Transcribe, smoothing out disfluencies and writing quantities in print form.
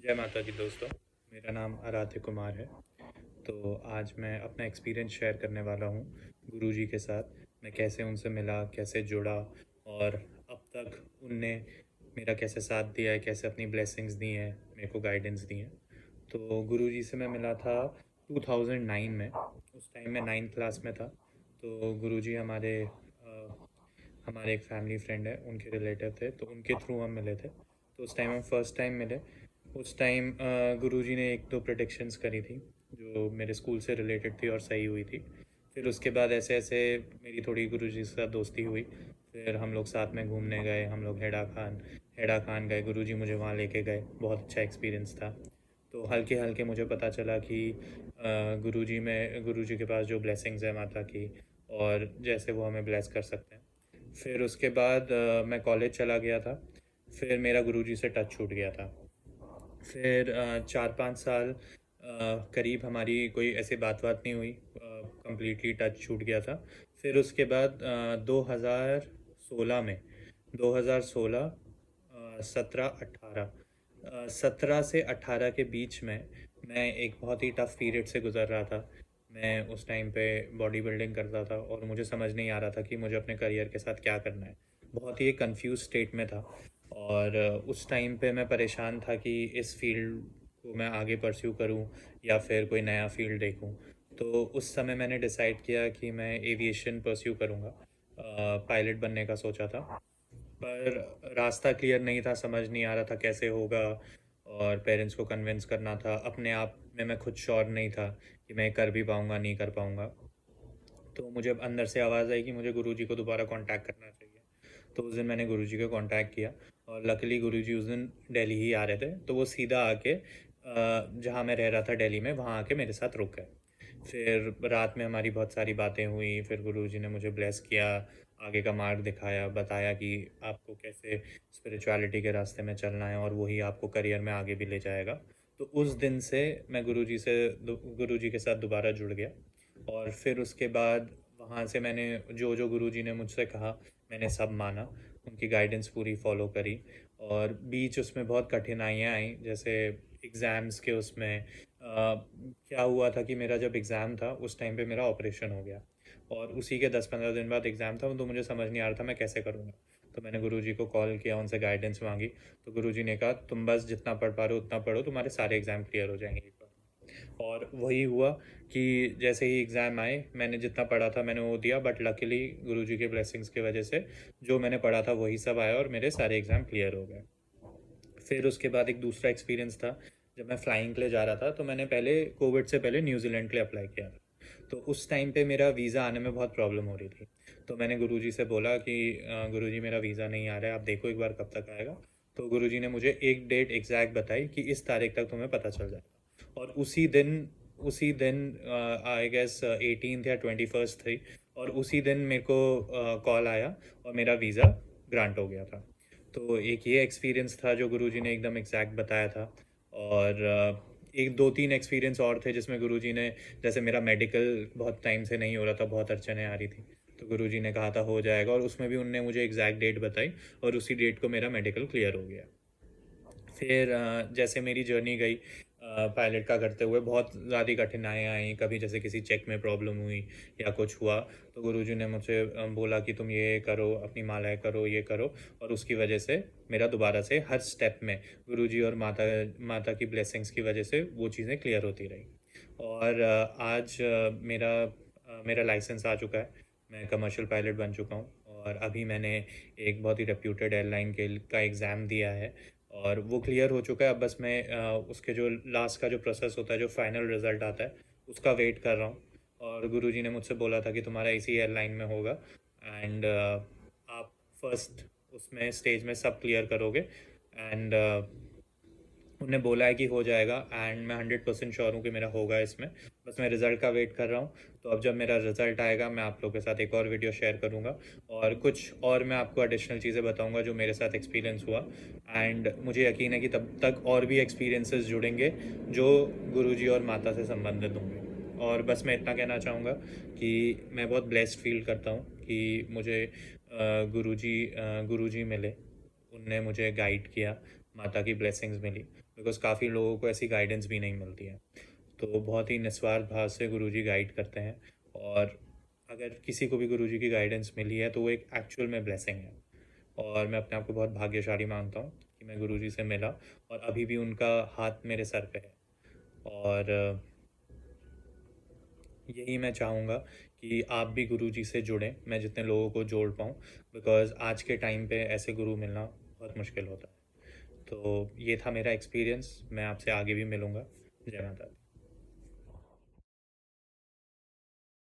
जय माता दी दोस्तों। मेरा नाम आराध्य कुमार है। तो आज मैं अपना एक्सपीरियंस शेयर करने वाला हूँ गुरुजी के साथ। मैं कैसे उनसे मिला, कैसे जुड़ा और अब तक उनने मेरा कैसे साथ दिया है, कैसे अपनी ब्लेसिंग्स दी हैं, मेरे को गाइडेंस दी हैं। तो गुरुजी से मैं मिला था 2009 में। उस टाइम मैं 9th क्लास में था। तो गुरुजी हमारे एक फैमिली फ्रेंड है, उनके रिलेटिव थे, तो उनके थ्रू हम मिले थे। तो उस टाइम हम फर्स्ट टाइम मिले। उस टाइम गुरुजी ने एक दो प्रेडिक्शंस करी थी जो मेरे स्कूल से रिलेटेड थी और सही हुई थी। फिर उसके बाद ऐसे ऐसे मेरी थोड़ी गुरुजी के साथ दोस्ती हुई। फिर हम लोग साथ में घूमने गए, हम लोग हेड़ा खान गए, गुरुजी मुझे वहाँ लेके गए, बहुत अच्छा एक्सपीरियंस था। तो हल्के हल्के मुझे पता चला कि गुरुजी के पास जो ब्लेसिंग्स है माता की, और जैसे वो हमें ब्लेस कर सकते हैं। फिर उसके बाद मैं कॉलेज चला गया था। फिर मेरा गुरुजी से टच छूट गया था। फिर 4-5 साल करीब हमारी कोई ऐसी बात नहीं हुई, कंप्लीटली टच छूट गया था। फिर उसके बाद 2016 में, 2016, 17 से 18 के बीच में मैं एक बहुत ही टफ़ पीरियड से गुज़र रहा था। मैं उस टाइम पे बॉडी बिल्डिंग करता था और मुझे समझ नहीं आ रहा था कि मुझे अपने करियर के साथ क्या करना है। बहुत ही एक कंफ्यूज स्टेट में था। और उस टाइम पे मैं परेशान था कि इस फील्ड को मैं आगे परस्यू करूं या फिर कोई नया फील्ड देखूं। तो उस समय मैंने डिसाइड किया कि मैं एविएशन परस्यू करूंगा। पायलट बनने का सोचा था, पर रास्ता क्लियर नहीं था, समझ नहीं आ रहा था कैसे होगा। और पेरेंट्स को कन्विंस करना था, अपने आप में मैं खुद श्योर नहीं था कि मैं कर भी पाऊँगा नहीं कर पाऊँगा। तो मुझे अंदर से आवाज़ आई कि मुझे गुरुजी को दोबारा कांटेक्ट करना चाहिए। तो उस दिन मैंने गुरुजी को कांटेक्ट किया, और लकीली गुरुजी उस दिन दिल्ली ही आ रहे थे, तो वो सीधा आके जहाँ मैं रह रहा था दिल्ली में, वहाँ आके मेरे साथ रुक गए। फिर रात में हमारी बहुत सारी बातें हुई। फिर गुरुजी ने मुझे ब्लेस किया, आगे का मार्ग दिखाया, बताया कि आपको कैसे स्पिरिचुअलिटी के रास्ते में चलना है और वही आपको करियर में आगे भी ले जाएगा। तो उस दिन से मैं गुरुजी के साथ दोबारा जुड़ गया। और फिर उसके बाद वहाँ से मैंने जो जो गुरुजी ने मुझसे कहा, मैंने सब माना, उनकी गाइडेंस पूरी फॉलो करी। और बीच उसमें बहुत कठिनाइयाँ आई, जैसे एग्ज़ाम्स के उसमें क्या हुआ था कि मेरा जब एग्ज़ाम था उस टाइम पे मेरा ऑपरेशन हो गया, और उसी के 10-15 दिन बाद एग्ज़ाम था। तो मुझे समझ नहीं आ रहा था मैं कैसे करूँगा। तो मैंने गुरुजी को कॉल किया, उनसे गाइडेंस मांगी। तो गुरुजी ने कहा तुम बस जितना पढ़ पा रहे हो उतना पढ़ो, तुम्हारे सारे एग्ज़ाम क्लियर हो जाएंगे एक बार में। और वही हुआ कि जैसे ही एग्ज़ाम आए, मैंने जितना पढ़ा था मैंने वो दिया, बट लकीली गुरुजी के ब्लेसिंग्स की वजह से जो मैंने पढ़ा था वही सब आया और मेरे सारे एग्ज़ाम क्लियर हो गए। फिर उसके बाद एक दूसरा एक्सपीरियंस था, जब मैं फ़्लाइंग के लिए जा रहा था। तो मैंने पहले कोविड से पहले न्यूजीलैंड के लिए अप्लाई किया था। तो उस टाइम पे मेरा वीज़ा आने में बहुत प्रॉब्लम हो रही थी। तो मैंने गुरुजी से बोला कि गुरुजी मेरा वीज़ा नहीं आ रहा है, आप देखो एक बार कब तक आएगा। तो गुरुजी ने मुझे एक डेट एग्जैक्ट बताई कि इस तारीख तक तुम्हें पता चल जाएगा। और उसी दिन आई गेस 18th या 21st थी। और उसी दिन मेरे को कॉल आया और मेरा वीज़ा ग्रांट हो गया था। तो एक ये एक्सपीरियंस था जो गुरुजी ने एकदम एग्जैक्ट बताया था। और एक दो तीन एक्सपीरियंस और थे जिसमें गुरुजी ने, जैसे मेरा मेडिकल बहुत टाइम से नहीं हो रहा था, बहुत अड़चनें आ रही थी, तो गुरुजी ने कहा था हो जाएगा, और उसमें भी उनने मुझे एग्जैक्ट डेट बताई और उसी डेट को मेरा मेडिकल क्लियर हो गया। फिर जैसे मेरी जर्नी गई पायलट का करते हुए, बहुत ज़्यादा कठिनाइयाँ आई। कभी जैसे किसी चेक में प्रॉब्लम हुई या कुछ हुआ, तो गुरुजी ने मुझसे बोला कि तुम ये करो, अपनी मालाएं करो, ये करो। और उसकी वजह से मेरा दोबारा से हर स्टेप में गुरुजी और माता माता की ब्लेसिंग्स की वजह से वो चीज़ें क्लियर होती रही। और आज मेरा लाइसेंस आ चुका है, मैं कमर्शियल पायलट बन चुका हूँ। और अभी मैंने एक बहुत ही रेप्यूटेड एयरलाइन के का एग्ज़ाम दिया है, और वो क्लियर हो चुका है। अब बस मैं उसके जो लास्ट का जो प्रोसेस होता है, जो फाइनल रिज़ल्ट आता है, उसका वेट कर रहा हूँ। और गुरुजी ने मुझसे बोला था कि तुम्हारा इसी एयरलाइन में होगा, एंड आप फर्स्ट उसमें स्टेज में सब क्लियर करोगे। एंड उन्होंने बोला है कि हो जाएगा, एंड मैं 100% श्योर हूँ कि मेरा होगा इसमें। बस मैं रिज़ल्ट का वेट कर रहा हूँ। तो अब जब मेरा रिज़ल्ट आएगा मैं आप लोगों के साथ एक और वीडियो शेयर करूँगा, और कुछ और मैं आपको एडिशनल चीज़ें बताऊँगा जो मेरे साथ एक्सपीरियंस हुआ। एंड मुझे यकीन है कि तब तक और भी एक्सपीरियंसेस जुड़ेंगे जो गुरुजी और माता से संबंधित होंगे। और बस मैं इतना कहना चाहूँगा कि मैं बहुत ब्लेस्ड फील करता हूँ कि मुझे गुरुजी मिले, उनने मुझे गाइड किया, माता की ब्लेसिंग्स मिली, बिकॉज़ काफ़ी लोगों को ऐसी गाइडेंस भी नहीं मिलती है। तो बहुत ही निस्वार्थ भाव से गुरुजी गाइड करते हैं, और अगर किसी को भी गुरुजी की गाइडेंस मिली है तो वो एक एक्चुअल में ब्लेसिंग है। और मैं अपने आप को बहुत भाग्यशाली मानता हूँ कि मैं गुरुजी से मिला और अभी भी उनका हाथ मेरे सर पे है। और यही मैं चाहूँगा कि आप भी गुरुजी से जुड़ें, मैं जितने लोगों को जोड़ पाऊँ, बिकॉज़ आज के टाइम पे ऐसे गुरु मिलना बहुत मुश्किल होता है। तो ये था मेरा एक्सपीरियंस, मैं आपसे आगे भी मिलूँगा। जय माता दी।